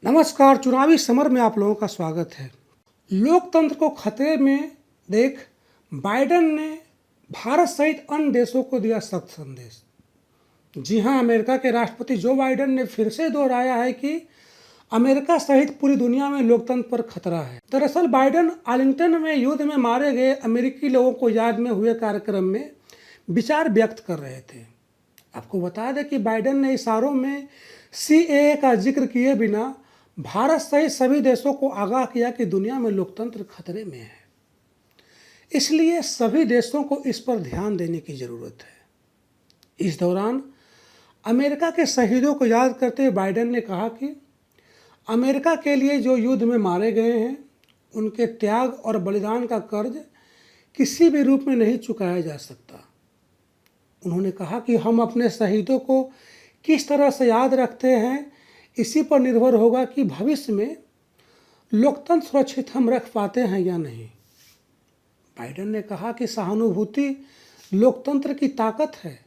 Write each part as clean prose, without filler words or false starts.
नमस्कार। चुनावी समर में आप लोगों का स्वागत है। लोकतंत्र को खतरे में देख बाइडेन ने भारत सहित अन्य देशों को दिया सख्त संदेश। जी हां, अमेरिका के राष्ट्रपति जो बाइडेन ने फिर से दोहराया है कि अमेरिका सहित पूरी दुनिया में लोकतंत्र पर खतरा है। दरअसल बाइडेन आर्लिंगटन में युद्ध में मारे गए अमेरिकी लोगों को याद में हुए कार्यक्रम में विचार व्यक्त कर रहे थे। आपको बता दें कि बाइडेन ने इशारों में सीएए का जिक्र किए बिना भारत सहित सभी देशों को आगाह किया कि दुनिया में लोकतंत्र खतरे में है, इसलिए सभी देशों को इस पर ध्यान देने की जरूरत है। इस दौरान अमेरिका के शहीदों को याद करते हुए बाइडेन ने कहा कि अमेरिका के लिए जो युद्ध में मारे गए हैं, उनके त्याग और बलिदान का कर्ज किसी भी रूप में नहीं चुकाया जा सकता। उन्होंने कहा कि हम अपने शहीदों को किस तरह से याद रखते हैं, इसी पर निर्भर होगा कि भविष्य में लोकतंत्र सुरक्षित हम रख पाते हैं या नहीं। बाइडेन ने कहा कि सहानुभूति लोकतंत्र की ताकत है,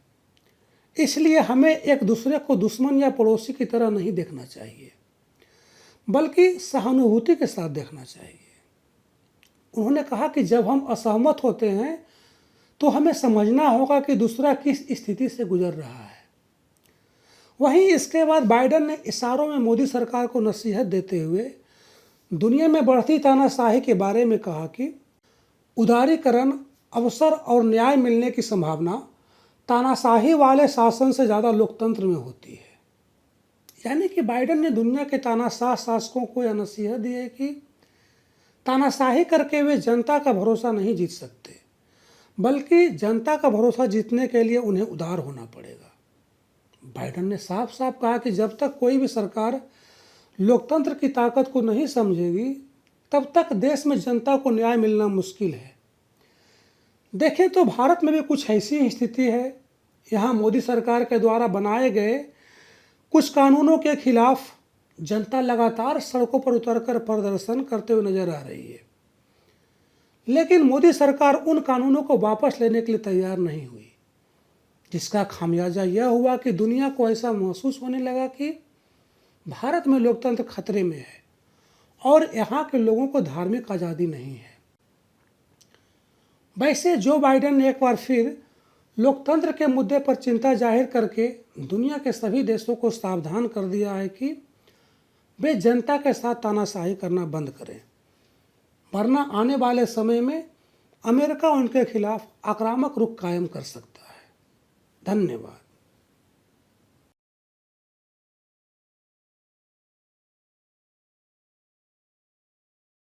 इसलिए हमें एक दूसरे को दुश्मन या पड़ोसी की तरह नहीं देखना चाहिए, बल्कि सहानुभूति के साथ देखना चाहिए। उन्होंने कहा कि जब हम असहमत होते हैं तो हमें समझना होगा कि दूसरा किस स्थिति से गुजर रहा है। वहीं इसके बाद बाइडेन ने इशारों में मोदी सरकार को नसीहत देते हुए दुनिया में बढ़ती तानाशाही के बारे में कहा कि उदारीकरण, अवसर और न्याय मिलने की संभावना तानाशाही वाले शासन से ज़्यादा लोकतंत्र में होती है। यानी कि बाइडेन ने दुनिया के तानाशाह शासकों को यह नसीहत दी है कि तानाशाही करके वे जनता का भरोसा नहीं जीत सकते, बल्कि जनता का भरोसा जीतने के लिए उन्हें उदार होना पड़ेगा। बाइडेन ने साफ साफ कहा कि जब तक कोई भी सरकार लोकतंत्र की ताकत को नहीं समझेगी, तब तक देश में जनता को न्याय मिलना मुश्किल है। देखें तो भारत में भी कुछ ऐसी स्थिति है। यहाँ मोदी सरकार के द्वारा बनाए गए कुछ कानूनों के खिलाफ जनता लगातार सड़कों पर उतरकर प्रदर्शन करते हुए नजर आ रही है, लेकिन मोदी सरकार उन कानूनों को वापस लेने के लिए तैयार नहीं हुई, जिसका खामियाजा यह हुआ कि दुनिया को ऐसा महसूस होने लगा कि भारत में लोकतंत्र खतरे में है और यहाँ के लोगों को धार्मिक आज़ादी नहीं है। वैसे जो बाइडेन ने एक बार फिर लोकतंत्र के मुद्दे पर चिंता जाहिर करके दुनिया के सभी देशों को सावधान कर दिया है कि वे जनता के साथ तानाशाही करना बंद करें, वरना आने वाले समय में अमेरिका उनके खिलाफ आक्रामक रुख कायम कर सकता है। धन्यवाद।